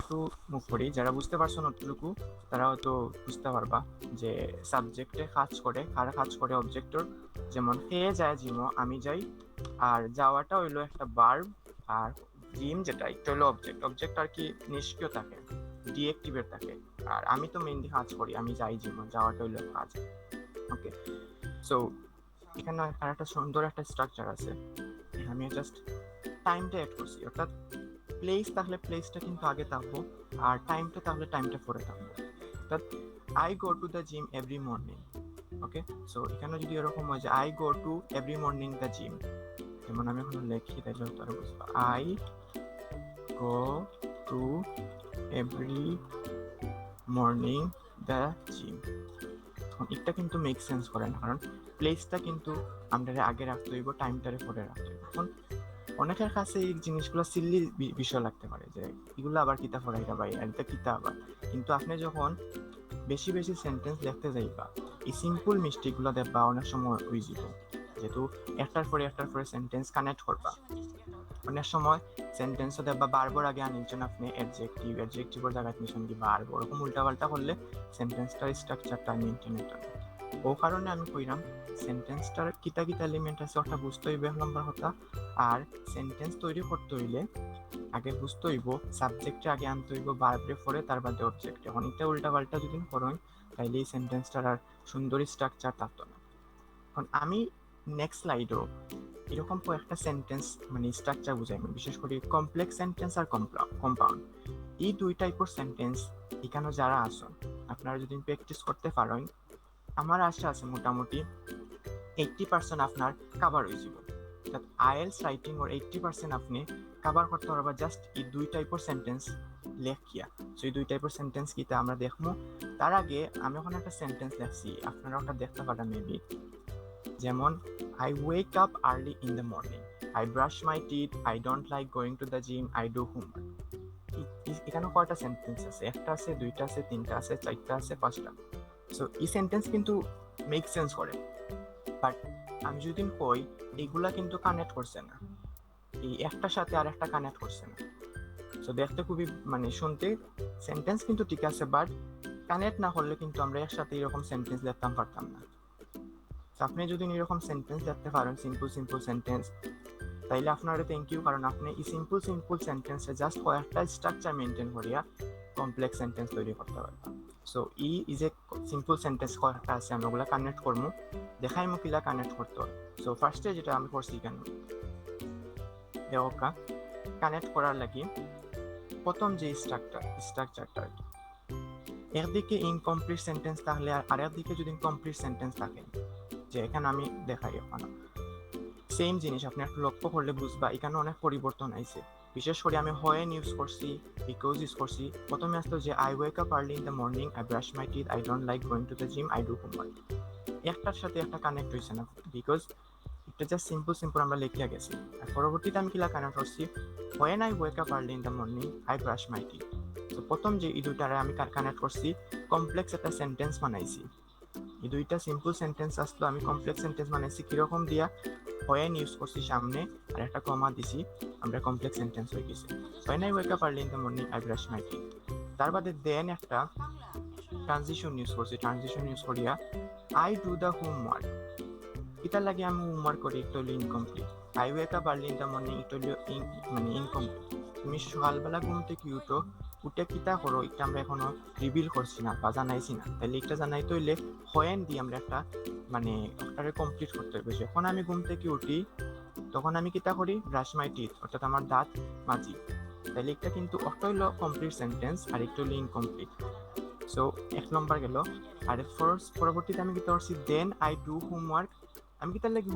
একটু মুভ করি, যারা বুঝতে পারছো না অতটুকু তারা হয়তো বুঝতে পারবা যে সাবজেক্টে কাজ করে, কারা কাজ করে অবজেক্টর। যেমন খেয়ে যায় জিমো, আমি যাই, আর যাওয়াটা হইলো একটা ভার্ব, আর জিম যেটা এটা হলো অবজেক্ট। অবজেক্ট আর কি নিষ্ক্রিয় থাকে, ডিএক্টিভেট থাকে। আর আমি তো মেইনলি কাজ করি, আমি যাই জিমো, যাওয়াটা হইলো কাজ। ওকে, সো এখানে আর একটা সুন্দর একটা স্ট্রাকচার আছে। আমি জাস্ট টাইমটা অ্যাড করছি, অর্থাৎ প্লেস থাকলে প্লেসটা কিন্তু আগে থাকবো, আর টাইমটা তাহলে টাইমটা পরে থাকবো। অর্থাৎ I go to the gym every morning. Okay, so এখানে যদি এরকম হয় যে I go to every morning the gym, যেমন আমি এখন লিখি তাইলে হয়তো বুঝবো, I go to every morning the gym. এখন এটা কিন্তু মেক সেন্স করে না, কারণ প্লেসটা কিন্তু আমরা আগে রাখতে হইব, টাইমটারে পরে রাখতে হইব। এখন অনেকের কাছে এই জিনিসগুলো সিল্লি বিষয় লাগতে পারে যে এগুলো আবার কিতা ফরাইটা ভাই, এটা কিতা আবার। কিন্তু আপনি যখন বেশি বেশি সেন্টেন্স লিখতে যাইবা, এই সিম্পল মিস্টেকগুলো দেখবা অনেক সময় হয়ে যাব। যেহেতু একটার পরে সেন্টেন্স কানেক্ট করবা, অনেক সময় সেন্টেন্সও দেখবা বারবার আগে আনিয়েছেন আপনি অ্যাডজেক্টিভের জায়গায় নিয়েছেন কি বারবার, ওরকম উল্টাপাল্টা করলে সেন্টেন্সটার স্ট্রাকচারটা মেনটেন হতো না। ও কারণে আমি কইলাম সেন্টেন্সটার কিতা কিতা এলিমেন্ট আছে ওটা বুঝতে হইবে এক নম্বর কথা। আর সেন্টেন্স তৈরি করতে হইলে আগে বুঝতে হইব সাবজেক্টে আগে আনতে হইব, বারবারে পরে তার বাদে অবজেক্ট। এখন এটা উল্টাপাল্টা যদি করেন তাইলে এই সেন্টেন্সটার আর সুন্দর স্ট্রাকচার থাকতো না। এখন আমি নেক্সট স্লাইডও এরকম কয়েকটা সেন্টেন্স মানে স্ট্রাকচার বুঝাই, বিশেষ করে কমপ্লেক্স সেন্টেন্স আর কম্পাউন্ড, এই দুই টাইপের সেন্টেন্স এখানে যারা আসুন আপনারা যদি প্র্যাকটিস করতে পারেন, আমার আশা আছে মোটামুটি 80% আপনার কাভার হয়ে যাব। অর্থাৎ আইএলস রাইটিং ওর 80% আপনি কাভার করতে পারবা জাস্ট এই দুই টাইপের সেন্টেন্স লেখিয়া। সো এই দুই টাইপের সেন্টেন্স কিটা আমরা দেখবো। তার আগে আমি ওখানে একটা সেন্টেন্স লেখছি, আপনারা ওটা দেখতে পারেন মেবি। যেমন I wake up early in the morning, I brush my teeth, I don't like going to the gym, I do homework. এখানে কয়টা সেন্টেন্স আছে? একটা আছে, দুইটা আছে, তিনটা আছে, চারটা আছে, পাঁচটা। সো এই সেন্টেন্স কিন্তু মেক সেন্স করে, বাট আমি যদি কই এইগুলা কিন্তু কানেক্ট করছে না, এই একটার সাথে আর একটা কানেক্ট করছে না। সো দেখতে খুবই মানে শুনতে সেন্টেন্স কিন্তু ঠিক আছে, বাট কানেক্ট না করলে কিন্তু আমরা একসাথে এরকম সেন্টেন্স লিখতাম পারতাম না। আপনি যদি এরকম সেন্টেন্স লিখতে পারেন, সিম্পল সিম্পল সেন্টেন্স, তাইলে আপনার থ্যাংক ইউ, কারণ আপনি এই সিম্পল সিম্পল সেন্টেন্সে জাস্ট কয়েকটা স্ট্রাকচার মেনটেন করিয়া কমপ্লেক্স সেন্টেন্স তৈরি করতে পারতাম। সো ই যে সিম্পল সেন্টেন্স কয়েকটা আছে আমি ওগুলা কানেক্ট করবো, দেখাই মুখিলা কানেক্ট করতে হবে। সো ফার্স্টে যেটা আমি করছি কেন দেওয়া কানেক্ট করার লাগি প্রথম যে স্ট্রাকচারটা একদিকে ইনকমপ্লিট সেন্টেন্স থাকলে আর একদিকে যদি কমপ্লিট সেন্টেন্স থাকে, যে এখানে আমি দেখাই ওখানে সেম জিনিস আপনি একটু লক্ষ্য করলে বুঝবা এখানে অনেক পরিবর্তন আইছে। বিশেষ করে আমি হোয়েন ইউজ করছি, বিকজ ইউজ করছি। প্রথমে আসতো যে I wake up early in the morning, I brush my teeth, I don't like going to the gym, I do homework. একটার সাথে একটা কানেক্ট হয়েছে না, বিকজ এটা জাস্ট সিম্পল সিম্পল আমরা লিখিয়া গেছি। আর পরবর্তীতে আমি কিলা কানেক্ট করছি, when I wake up early in the morning, I brush my teeth. তো প্রথম যে এই দুইটারে আমি কানেক্ট করছি, কমপ্লেক্স একটা সেন্টেন্স বানাইছি। এই দুইটা সিম্পল সেন্টেন্স আসলো, আমি কমপ্লেক্স সেন্টেন্স বানাইছি কিরকম দিয়া, হোয়েন ইউজ করছি সামনে আর একটা কমা দিছি, আমরা কমপ্লেক্স সেন্টেন্স হয়ে গেছে। When I wake up early in the morning, I brush my teeth. তার বাদে দেন একটা ট্রানজিশন ইউজ করছি, ট্রানজিশন ইউজ করিয়া আই ডু দ্য হোমওয়ার্ক। এটার লাগে আমি হোমওয়ার্ক করি, একটু হলো incomplete. I wake up early in the morning, একটু হলো মানে ইনকমপ্লিট। তুমি সকালবেলা ঘুম থেকে উঠে কিতা করো, এটা আমরা এখনো রিভিল করছি না বা জানাইছি না, তাহলে এটা জানাইতে হইলে হোয়েন দিয়ে আমরা একটা মানে ওটারে কমপ্লিট করতে হবে। যখন আমি ঘুম থেকে উঠি তখন আমি কিতা করি, ব্রাশ মাই টিথ, অর্থাৎ আমার দাঁত মাজি। তাহলে একটা কিন্তু একটা হইলো কমপ্লিট সেন্টেন্স আর একটা হইলো ইনকমপ্লিট। সো এক নম্বর গেল। আর পরবর্তীতে আমি কিতা করছি, দেন আই ডু হোমওয়ার্ক। আমি কিতার লাগি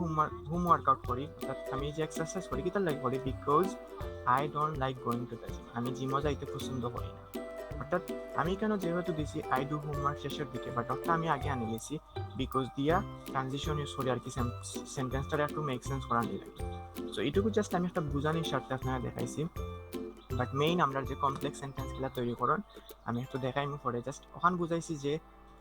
হোমওয়ার্ক আউট করি, অর্থাৎ আমি যে এক্সারসাইজ করি কিতার লাগি করি, because I don't like going to the gym, আমি জিমও যাইতে পছন্দ করি না। অর্থাৎ আমি কেন যেহেতু দিছি আই ডু হোমওয়ার্ক শেষের দিকে, বাট ওটা আমি আগে আনি গেছি বিকজ দিয়া ট্রানজিশন ইউজ করি আর কি সেন্টেন্সটা একটু মেক সেন্স করা নিয়ে লাগে। সো এইটুকু জাস্ট আমি একটা বুঝানির স্বার্থে আপনারা দেখাইছি, বাট মেইন আমরা যে কমপ্লেক্স সেন্টেন্সগুলো তৈরি করেন আমি একটু দেখাই পরে জাস্ট ওখান বুঝাইছি যে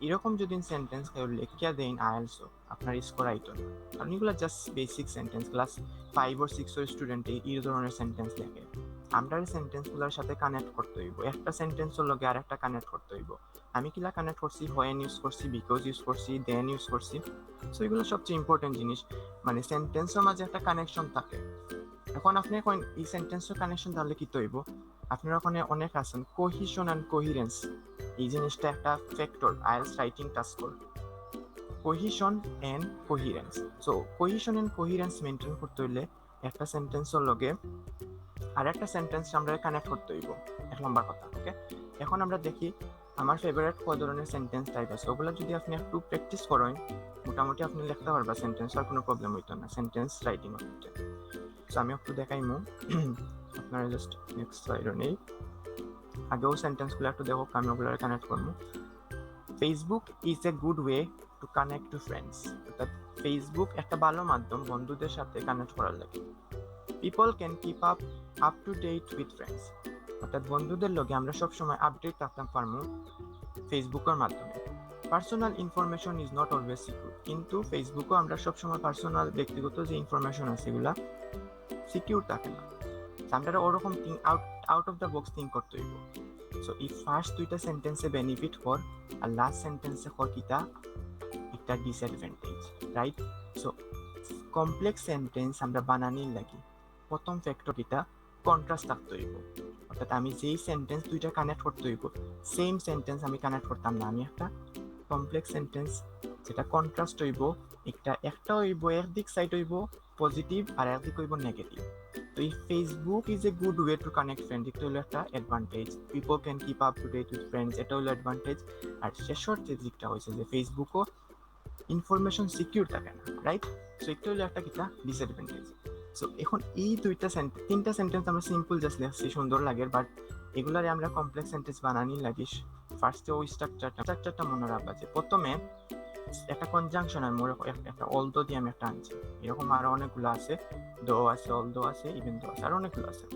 এরকম যদি সেন্টেন্স কেউ লেখিয়া দেন আইএলসও আপনার স্কোর আইতো না, কারণ এগুলো just basic sentence, class 5 or 6 student এই ধরনের সেন্টেন্স লেখে। আমরা সেন্টেন্সগুলোর সাথে কানেক্ট করতে হইব, একটা সেন্টেন্সের লগে আর একটা কানেক্ট করতে হইব। আমি কিলা কানেক্ট করছি, হোয়েন ইউজ করছি, বিকজ ইউজ করছি, দেন ইউজ করছি। সো এগুলো সবচেয়ে ইম্পর্টেন্ট জিনিস, মানে সেন্টেন্সের মাঝে একটা কানেকশন থাকে। এখন আপনি এই সেন্টেন্সের কানেকশন তাহলে কি তৈব, আপনার ওখানে অনেক আছেন কোহিশন অ্যান্ড কোহিরেন্স, এই জিনিসটা একটা ফ্যাক্টর আইএলটিএস রাইটিং টাস্ক করে, cohesion and coherence. So cohesion and coherence maintain করতে হইলে একটা সেন্টেন্সের লগে আর একটা সেন্টেন্স আমরা কানেক্ট করতে হইব, এক নম্বর কথা। ওকে, এখন আমরা দেখি আমার ফেভারিট কয় ধরনের সেন্টেন্স টাইপ আছে, ওগুলো যদি আপনি একটু প্র্যাকটিস করেন মোটামুটি আপনি লিখতে পারবা সেন্টেন্স, আর কোনো প্রবলেম হইতো না সেন্টেন্স রাইটিং করতে। সো আমি একটু দেখাইমু আপনারা, জাস্ট নেক্সট স্লাইডে নেই, আগেও সেন্টেন্সগুলো একটু দেখো, আমি ওগুলো কানেক্ট করবো। Facebook is a good way to connect to friends, অর্থাৎ ফেসবুক একটা ভালো মাধ্যম বন্ধুদের সাথে কানেক্ট করার লাগে। People can keep up to date with friends, অর্থাৎ বন্ধুদের লগে আমরা সবসময় আপডেট থাকতে পারবো ফেসবুকের মাধ্যমে। Personal information is not always secure, কিন্তু ফেসবুকও আমরা সবসময় পার্সোনাল ব্যক্তিগত যে ইনফরমেশন আছে এগুলা সিকিউর থাকে না, আমরা ওরকম thing out of the box think করতে হইব। সো এই ফার্স্ট দুইটা সেন্টেন্সে বেনিফিট হর, আর লাস্ট সেন্টেন্সে হর কিতা একটা disadvantage, right? So complex sentence আমরা বানানির লাগি প্রথম ফ্যাক্টর কিতা কন্ট্রাস্ট থাকতে হইব, অর্থাৎ আমি যেই সেন্টেন্স দুইটা কানেক্ট করতে হইব সেম সেন্টেন্স আমি কানেক্ট করতাম না, আমি একটা কমপ্লেক্স সেন্টেন্স যেটা কন্ট্রাস্ট হইব, একটা হইব একদিক সাইড হইব পজিটিভ আর একদিক হইব নেগেটিভ। তো এই Facebook is a good way to connect friend, এটা হলো একটা advantage. People can keep up to date with friends, এটা হলো অ্যাডভান্টেজ। আর শেষের যে দিকটা হয়েছে যে ফেসবুকও ইনফরমেশন সিকিউর থাকে না, রাইট? সো এটা হলো একটা কিতা ডিসঅ্যাডভান্টেজ। সো এখন এই তিনটা সেন্টেন্স আমরা সিম্পল জাস্ট লিখছি, সুন্দর লাগে, বাট এগুলারে আমরা কমপ্লেক্স সেন্টেন্স বানানি লাগিস। ফার্স্টে ওই স্ট্রাকচারটা মনে রাখবা যে প্রথমে একটা কনজাংশন আর মোর একটা অলদো দিয়ে আমি একটা আনছি, এরকম আরো অনেকগুলো আছে, দো আছে, অলদো আছে, ইভেন দো আছে, আর অনেকগুলো আছে।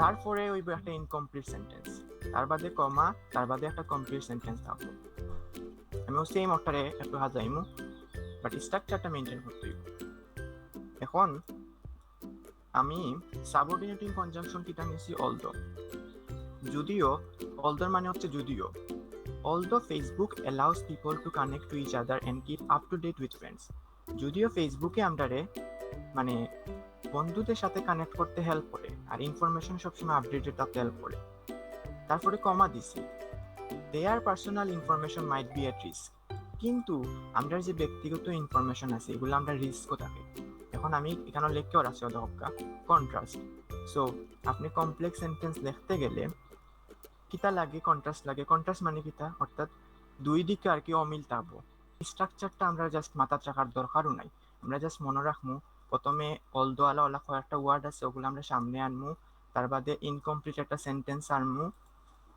তারপরে ওই একটা ইনকমপ্লিট সেন্টেন্স, তার বাদে কমা, তার বাদে একটা কমপ্লিট সেন্টেন্স থাকবো। আমিও সেম অর্ডারে একটু হাজাইমু, বাট স্ট্রাকচারটা মেনটেন করতে হইব। এখন আমি সাবঅর্ডিনেটিং কনজাংশন কিটা নিয়েছি অলদো, যদিও অলদোর মানে হচ্ছে যদিও, although Facebook allows people to connect to each other and keep up to date with friends, যদিও ফেসবুকে আমরারে মানে বন্ধুদের সাথে কানেক্ট করতে হেল্প করে আর ইনফরমেশন সবসময় আপডেটেড থাকতে হেল্প করে। তারপরে কমা দিছি, their personal information might be at risk, কিন্তু আমরা যে ব্যক্তিগত ইনফরমেশন আছে এগুলো আমরা রিস্কও থাকে। এখন আমি এখানে লিখতেও রাখছি অধ্যক্কা কন্ট্রাস্ট। সো আপনি কমপ্লেক্স সেন্টেন্স লিখতে গেলে কিতা লাগে, কন্ট্রাস্ট লাগে। কন্ট্রাস্ট মানে কিতা, অর্থাৎ দুই দিকে আর কি অমিল থাকবো। স্ট্রাকচারটা আমরা জাস্ট মাথা রাখার দরকারও নাই, আমরা জাস্ট মনে রাখবো প্রথমে অলদো আলা ওলা কয়েকটা ওয়ার্ড আছে ওগুলো আমরা সামনে আনমু, তার বাদে ইনকমপ্লিট একটা সেন্টেন্স আনমু,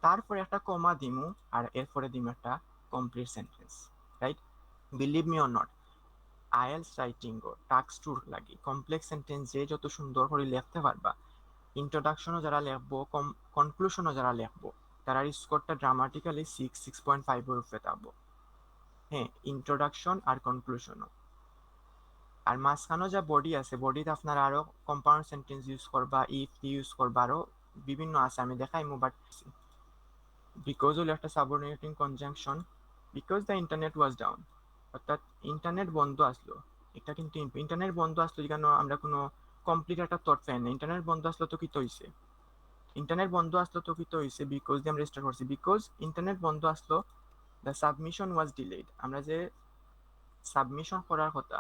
তারপরে একটা কমা দিমু, আর এরপরে দিমু একটা complete sentence, right? Believe me or not, IELTS writing ও টাস্ক টুর লাগি কমপ্লেক্স সেন্টেন্স যে যত সুন্দর করে লিখতে পারবা, ইন্ট্রোডাকশনও যারা লিখবো, কনক্লুশনও যারা লিখবো, তারা স্কোরটা ড্রামাটিক্যালি 6.5 উপরে থাকবো। হ্যাঁ, ইন্ট্রোডাকশন আর কনক্লুশনও। আর মাঝখানেও যা বডি আছে, বডিতে আপনার আরো কম্পাউন্ড সেন্টেন্স ইউজ করবা, ইফ ইউজ করবা, আরো বিভিন্ন আছে, আমি দেখাইমু। বাট বিকজ হলো একটা subordinating conjunction, because the internet was down, অর্থাৎ ইন্টারনেট বন্ধ আসলো। এটা কিন্তু ইন্টারনেট বন্ধ আসলো কেন, আমরা কোনো কমপ্লিট একটা থট পাই না। ইন্টারনেট বন্ধ আসলো তো কি তো হইছে, ইন্টারনেট বন্ধ আসলো তো কি তো হইছে, বিকজ দিয়ে আমরা স্টার্ট করছি, বিকজ ইন্টারনেট বন্ধ আসলো, দ্য সাবমিশন ওয়াজ ডিলেড, আমরা যে সাবমিশন করার কথা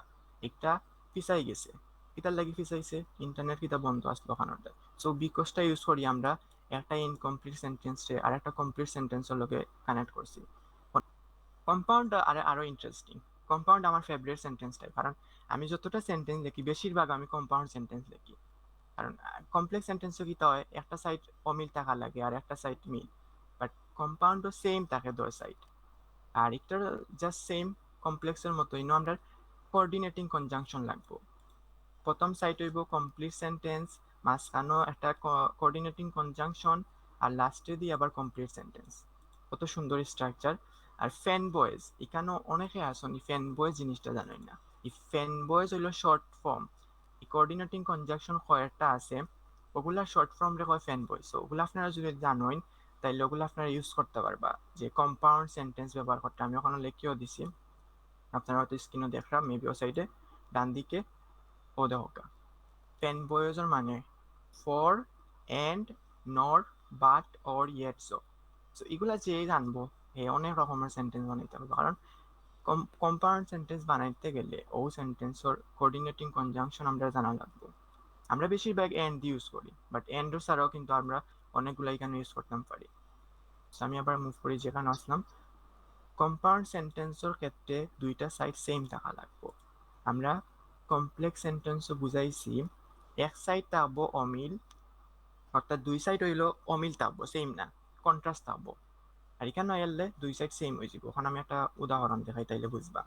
একটা পিছাই গেছে। কিতার লাগি পিছাইছে, ইন্টারনেট কিতা বন্ধ আসলো ওখানটা। সো বিকজটা ইউজ করি আমরা একটা ইনকমপ্লিট সেন্টেন্সে আর একটা কমপ্লিট সেন্টেন্সের লগে কানেক্ট করছি। কম্পাউন্ড আরো ইন্টারেস্টিং, কম্পাউন্ড আমার ফেভারিট সেন্টেন্স টাইপ, কারণ আমি যতটা সেন্টেন্স লিখি বেশিরভাগ আমি কম্পাউন্ড সেন্টেন্স লিখি। কারণ কমপ্লেক্স সেন্টেন্সও কিতা হয়, একটা সাইড অমিল থাকা লাগে আর একটা সাইড মিল, বাট কম্পাউন্ডও সেম থাকে দুই সাইড, আর একটা জাস্ট সেম কমপ্লেক্সের মতো। ইনো আমরা কোঅর্ডিনেটিং কনজাংশন লাগবো, প্রথম সাইড হইব কমপ্লিট সেন্টেন্স, মাঝখানেও একটা কোঅর্ডিনেটিং কনজাংশন, আর লাস্টে দিয়ে আবার কমপ্লিট সেন্টেন্স। কত সুন্দর স্ট্রাকচার। আর ফ্যান বয়েজ, এখানেও অনেকে আসুন ফ্যান বয়েজ জিনিসটা জানেন না। এই ফ্যান বয়েজ হইল শর্ট ফর্ম, এই কোঅর্ডিনেটিং কনজাংশন কয়েকটা আছে, ওগুলা শর্ট ফর্ম রে কয় ফ্যান বয়। সো ওগুলো আপনারা যদি জানেন তাইলে ওগুলো আপনারা ইউজ করতে পারবা, যে কম্পাউন্ড সেন্টেন্স ব্যবহার করতে। আমি ওখানে লিখেও দিছি, আপনারা হয়তো স্ক্রিনও দেখরা মেবি ও সাইডে ডান দিকে ও দেখা। ফ্যান বয়েজের মানে ফর, এন্ড, নর, বাট, অর, ইয়েট। সো এগুলা যে জানবো অনেক রকমের সেন্টেন্স বানাইতে পারবো, কারণ কম্পাউন্ড সেন্টেন্স বানাইতে গেলে ও সেন্টেন্সের কোঅর্ডিনেটিং কনজাংশন আমরা জানা লাগবে। আমরা বেশিরভাগ এন্ড ইউজ করি, বাট এন্ড ছাড়াও কিন্তু আমরা অনেকগুলো এখানে ইউজ করতে পারি। আমি আবার মুভ করি যেখানে আসলাম। কম্পাউন্ড সেন্টেন্সের ক্ষেত্রে দুইটা সাইড সেম থাকা লাগবে। আমরা কমপ্লেক্স সেন্টেন্সও বুঝাইছি, এক সাইড থাকবো অমিল, অর্থাৎ দুই সাইড হইলো অমিল থাকবো, সেম না, কন্ট্রাস্ট থাকবো। আর এখানে এলে দুই সাইড সেম হয়ে যাব। ওখানে আমি একটা উদাহরণ দেখাই তাইলে বুঝবা।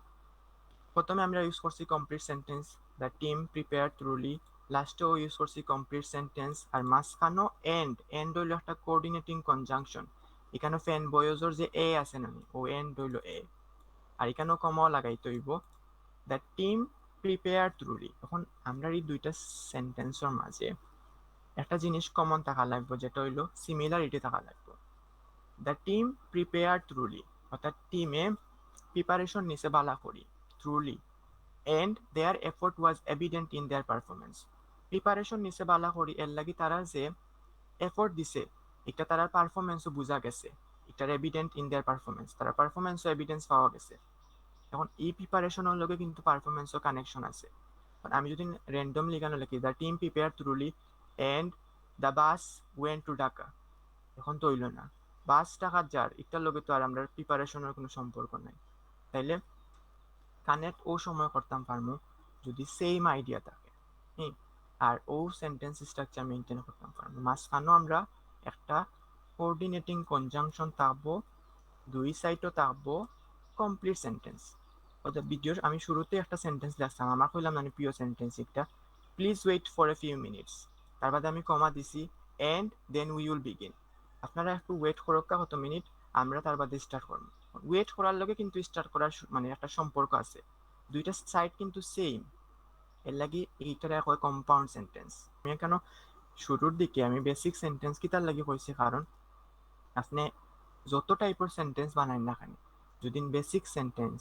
প্রথমে আমরা ইউজ করছি complete sentence, the team prepare truly. লাস্টেও ইউজ করছি কমপ্লিট সেন্টেন্স, আর মাঝখানেও এন্ড। এন্ড হইলো একটা কোঅর্ডিনেটিং কনজাংশন। এখানে ফ্যান বয়েজর যে এ আছে না, ও এন্ড হইলো এ। আর এখানেও কমাও লাগাইতে হইব, দ্য টিম প্রিপেয়ার ট্রুলি। এখন আমরা এই দুইটা সেন্টেন্সের মাঝে একটা জিনিস কমন থাকা লাগবে, যেটা হইলো সিমিলারিটি থাকা লাগবে। দ্য টিম প্রিপেয়ার ট্রুলি, অর্থাৎ টিমে প্রিপারেশন নিছে বালা করি, truly, and their effort was evident in their performance. Preparation নিছে বালা করি এর লাগি তারা যে এফোর্ট দিছে, এটা তারা পারফরমেন্সও বোঝা গেছে। এটার এভিডেন্ট ইন দেয়ার পারফরমেন্স, তারা পারফরমেন্সও এভিডেন্স পাওয়া গেছে। এখন এই প্রিপারেশনের লগে কিন্তু পারফরমেন্সও কানেকশন আছে। আমি যদি র্যান্ডম লিখানো লিখি, the team prepare truly and the bus went to Dhaka, এখন তো হইল না। বাস টাকার যার এটার লগে তো আর আমরা প্রিপারেশনের কোনো সম্পর্ক নাই। তাইলে কানেক্ট ও সময় করতাম পারমু যদি সেম আইডিয়া থাকে, আর ও সেন্টেন্স স্ট্রাকচার মেনটেন করতাম পারমু। মাঝখানেও আমরা একটা কোঅর্ডিনেটিং কনজাংশন থাকবো, দুই সাইডও থাকবো কমপ্লিট সেন্টেন্স। অর্থাৎ ভিডিওর আমি শুরুতে একটা সেন্টেন্স লিখতাম, আমার কইলাম মানে প্রিয় সেন্টেন্স একটা, please wait for a few minutes. তার বাদে আমি কমা দিছি, and then we will begin. আপনারা একটু ওয়েট করক্কা কত মিনিট, আমরা তার বাদে স্টার্ট করবো। ওয়েট করার লগে কিন্তু স্টার্ট করার মানে একটা সম্পর্ক আছে, দুইটা সাইড কিন্তু সেম। এর লাগি এইটার এক হয় কম্পাউন্ড সেন্টেন্স। আমি কেন শুরুর দিকে আমি বেসিক সেন্টেন্স কি তার লাগি কইছি, কারণ আপনি যত টাইপের সেন্টেন্স বানাই না কেন, যদি বেসিক সেন্টেন্স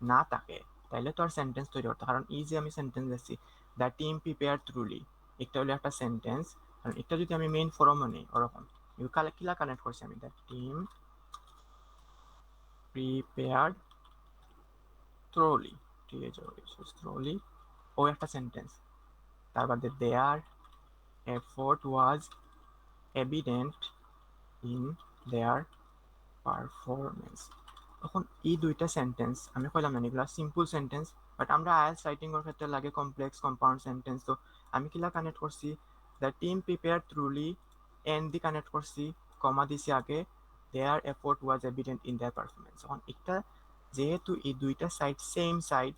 না থাকে তাহলে তো আর সেন্টেন্স তৈরি করতে। কারণ এই যে আমি সেন্টেন্স দিচ্ছি, দ্য টিম প্রিপেয়ার ট্রুলি, এটা হলো একটা সেন্টেন্স। কারণ এটা যদি আমি মেইন ফর্মে নেই ওরকম, কিলা কানেক্ট করছি আমি, দ্য টিম প্রিপেয়ার ট্রুলি, ঠিক আছে, ট্রুলি ও একটা সেন্টেন্স। তার বাদে their effort was evident in their performance. তখন এই দুইটা সেন্টেন্স আমি কইলাম না এগুলা সিম্পল সেন্টেন্স, বাট আমরা আইএলটিএস রাইটিং এর ক্ষেত্রে লাগে কমপ্লেক্স কম্পাউন্ড সেন্টেন্স। তো আমি কিলা কানেক্ট করছি, the team prepare truly, and দি কানেক্ট করছি, কমা দিছি আগে, their effort was evident in their performance. এখন এটা যেহেতু এই দুইটা সাইড সেম সাইড,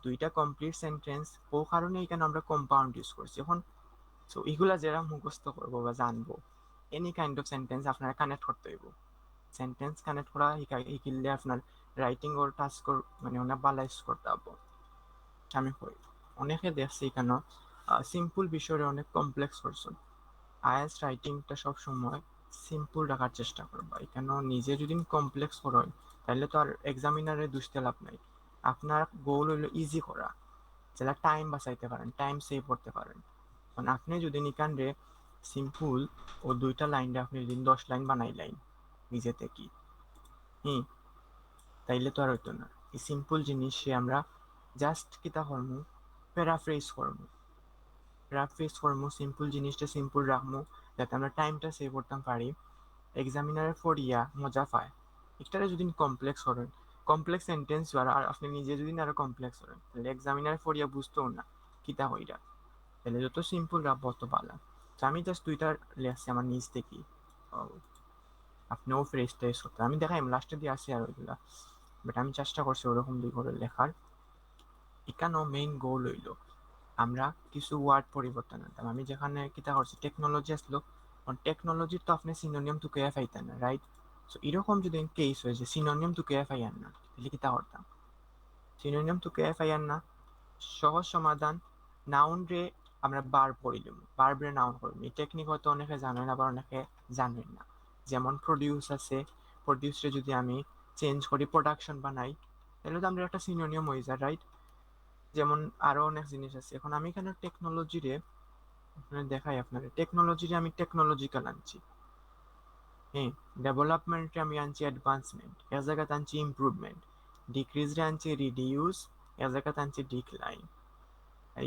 দুইটা কমপ্লিট সেন্টেন্স, ও কারণে এখানে আমরা কম্পাউন্ড ইউজ করছি। এখন সো এগুলা যারা মুখস্থ করবো বা জানবো, এনি কাইন্ড অফ সেন্টেন্স আপনারা কানেক্ট করতে হইব। সেন্টেন্স কানেক্ট করা শিকিলে আপনার রাইটিং ওর টাস্ক মানে অনেক বালাইজ করতে পারবো। আমি কই অনেকে দেখছি এখানে সিম্পল বিষয়ে অনেক কমপ্লেক্স করছেন। আইএলটিএস রাইটিংটা সব সময় সিম্পল রাখার চেষ্টা করবা। এখানে নিজে যদি কমপ্লেক্স করেন তাহলে তো আর এক্সামিনারে দুষতে লাভ নাই। আপনার গোল হইলো ইজি করা, যেটা টাইম বাঁচাইতে পারেন, টাইম সেভ করতে পারেন। কারণ আপনি যদি নিকান রে সিম্পল ও দুইটা লাইন আপনি যদি 10 লাইন বানাইলেন নিজে থেকে, তাইলে তো আর হইতো না। এই সিম্পল জিনিসে আমরা জাস্ট কিতা করমু, প্যারাফ্রেজ করমু, সিম্পল জিনিসটা সিম্পল রাখমু, যাতে আমরা টাইমটা সেভ করতে পারি। এক্সামিনারে পড়িয়া মজা পায়। এটারে যদি কমপ্লেক্স করেন, কমপ্লেক্স সেন্টেন্স আর আপনি নিজে যদি আরো কমপ্লেক্স করেন, তাহলে এক্সামিনার পড়িয়া বুঝতেও না কিতা হইরা। তাহলে যত সিম্পল রাখবো তত ভালো। তো আমি জাস্ট দুইটা লেখছি আমার নিজ থেকে, আপনিও ফ্রেশ ট্রেস করতে। আমি দেখাই লাস্টে দিয়ে আসি আর ওইগুলা, বাট আমি চেষ্টা করছি ওরকম দুই করে লেখার। এখানেও মেইন গোল হইল আমরা কিছু ওয়ার্ড পরিবর্তন আনতাম। আমি যেখানে কিতা করছি টেকনোলজি আসলো, টেকনোলজির তো আপনি সিনোনিয়াম টু কেএফ আইতেন না, রাইট? সো এরকম যদি কেস হয় যে সিনোনিয়াম টু কেএফ আইয়ান না, তাহলে কিতা করতাম? সিনোনিয়াম টু কেএফ আইয়ান না, সহজ সমাধান, নাউন রে আমরা বার পড়িলাম, বারবারে নাউন করলাম। এই টেকনিক হয়তো অনেকে জানেন, আবার অনেকে জানেন না। যেমন প্রডিউস আছে, প্রডিউসে যদি আমি চেঞ্জ করি প্রোডাকশন বানাই, তাহলে তো আমরা একটা সিনোনিয়াম হয়ে যায়, রাইট? যেমন আরো অনেক জিনিস আছে। এখন আমি এখানে টেকনোলজিরে দেখাই আপনার, টেকনোলজিরে আমি টেকনোলজিক্যাল আনছি, হ্যাঁ। ডেভেলপমেন্টে আমি আনছি অ্যাডভান্সমেন্ট, এর জায়গাতে আনছি ইমপ্রুভমেন্ট। ডিক্রিজে আনছি রিডিউস, এর জায়গাতে আনছি ডিক্লাইন।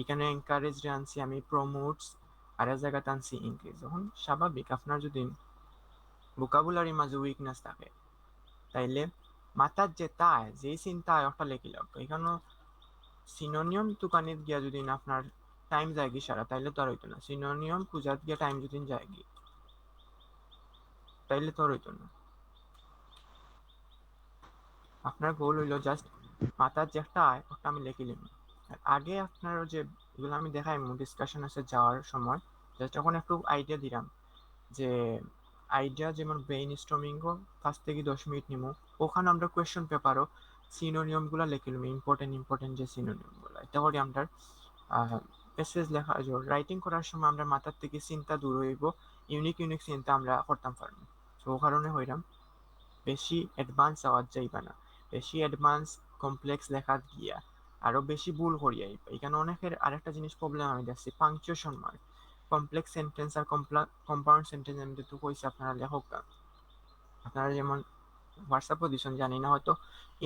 এখানে এনকারেজ আনছি আমি প্রমোটস, আর এর জায়গাতে আনছি ইনক্রিজ। এখন স্বাভাবিক আপনার যদি ভোকাবুলারি মাঝে উইকনেস থাকে, তাইলে মাথার যে তাই যেই চিন্তা একটা লেখি লাগবে। এখানে সিনোনিয়ম দোকানে গিয়া যদি না আপনার টাইম যায় কি সারা, তাইলে তো আর হইতো না। সিনোনিয়ম খুঁজাত গিয়া টাইম যদি যায় কি, তাইলে তো আর হইতো না। আপনার গোল হইলো জাস্ট মাথার যে একটা আয় ওটা আমি লিখে নিলাম। আর আগে আপনার যে এগুলো আমি দেখাই ডিসকাশন আছে যাওয়ার সময়, জাস্ট এখন একটু আইডিয়া দিলাম যে আইডিয়া যেমন ব্রেইন স্টর্মিং 5 থেকে 10 মিনিট নিমু। ওখানে আমরা কোয়েশ্চেন পেপারও সিনোনিয়ম গুলা লিখে নিব, ইম্পর্টেন্ট ইম্পর্টেন্ট যে সিনোনিয়ম গুলা। এটা করে আমরা এসএস লেখা রাইটিং করার সময় আমরা মাথার থেকে চিন্তা দূর হইব, ইউনিক ইউনিক চিন্তা আমরা করতাম পারবো। তো ও কারণে হইলাম বেশি অ্যাডভান্স আওয়াজ যাইবা না, বেশি অ্যাডভান্স কমপ্লেক্স লেখা গিয়া আরো বেশি ভুল করিয়া এখানে অনেকের আরেকটা জিনিস প্রবলেম আমি দেখছি, পাংচুয়েশন মার্ক। কমপ্লেক্স সেন্টেন্স আর কম্পাউন্ড সেন্টেন্স আমি তো কইছি আপনারা লেখক, আপনারা যেমন হোয়াটসঅ্যাপও দিচ্ছেন জানি না, হয়তো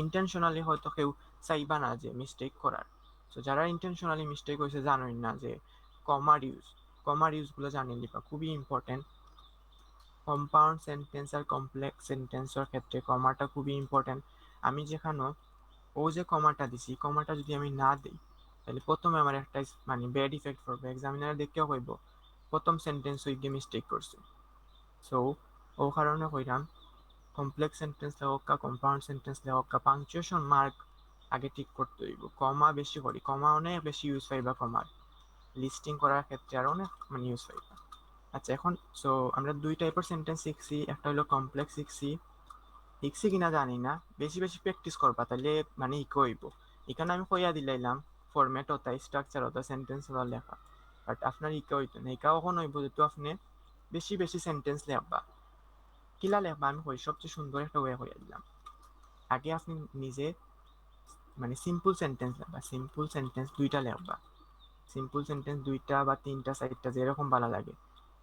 ইন্টেনশনালি হয়তো কেউ চাইবা না যে মিস্টেক করার। তো যারা ইন্টেনশনালি মিস্টেক হয়েছে জানোই না যে কমার ইউজগুলো জানিয়ে দিবা, খুবই ইম্পর্টেন্ট। কম্পাউন্ড সেন্টেন্স আর কমপ্লেক্স সেন্টেন্সের ক্ষেত্রে কমাটা খুবই ইম্পর্টেন্ট। আমি যেখানে ও যে কমাটা দিছি, কমাটা যদি আমি না দিই, তাহলে প্রথমে আমার একটা মানে ব্যাড ইফেক্ট পড়বে, এক্সামিনার দেখেও কইব প্রথম সেন্টেন্স ওই গিয়ে মিস্টেক করছে। সো ও কারণে কইরাম কমপ্লেক্স সেন্টেন্স লেখক কা কম্পাউন্ড সেন্টেন্স লেখক কা পাংচুয়েশন মার্ক আগে ঠিক করতে হইব। কমা বেশি করি, কমা অনেক বেশি ইউজ পাইবা, কমার লিস্টিং করার ক্ষেত্রে আর অনেক মানে ইউজ পাইবা। আচ্ছা এখন সো আমরা দুই টাইপের সেন্টেন্স শিখছি, একটা হলো কমপ্লেক্স শিখছি, শিখছি কিনা জানি না, বেশি বেশি প্র্যাকটিস করবা তাহলে মানে ইকো হইব। এখানে আমি কইয়া দিলাইলাম ফরম্যাট হতা স্ট্রাকচার হতা সেন্টেন্স হলো লেখা, বাট আপনার ইকা হইতো না। ইকা কখন হইব যেহেতু আপনি বেশি বেশি সেন্টেন্স লেখবা। কিলা লেখবা আমি কই সবচেয়ে সুন্দর একটা ওয়ে কইয়া দিলাম। আগে আপনি নিজে মানে সিম্পল সেন্টেন্স লেখবা, সিম্পল সেন্টেন্স দুইটা লেখবা, সিম্পল সেন্টেন্স 2টা বা 3টা 4টা যেরকম ভালো লাগে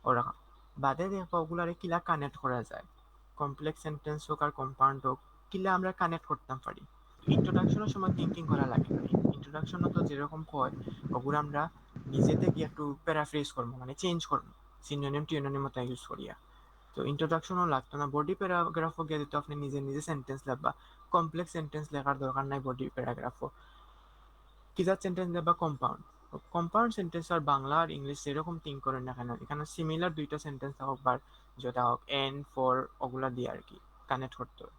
ওরকম। বাদে দেখবা ওগুলারে কিলা কানেক্ট করা যায়, কমপ্লেক্স সেন্টেন্স হোক আর কম্পাউন্ড হোক, কিলা আমরা কানেক্ট করতাম পারি। ইন্ট্রোডাকশনের সময় থিঙ্কিং করা লাগে না, ইন্ট্রোডাকশনে তো যেরকম কয় ওগুলো আমরা নিজে থেকে একটু প্যারাফ্রেজ করবো, মানে চেঞ্জ করবো, সিনোনিম টিনোনিম মতো ইউজ করিয়া। তো ইন্ট্রোডাকশনও লাগতো না, বডি প্যারাগ্রাফও গিয়ে দিত আপনি নিজে নিজে সেন্টেন্স লিখবা, কমপ্লেক্স সেন্টেন্স লেখার দরকার নাই বডি প্যারাগ্রাফও। কিজার সেন্টেন্স বা কম্পাউন্ড, কম্পাউন্ড সেন্টেন্স আর বাংলা আর ইংলিশ যেরকম থিঙ্ক করেন না কেন, এখানে সিমিলার দুইটা সেন্টেন্স হোক বা যেটা হোক এন ফর ওগুলা দিয়ে আর কি কানেক্ট করতে হবে।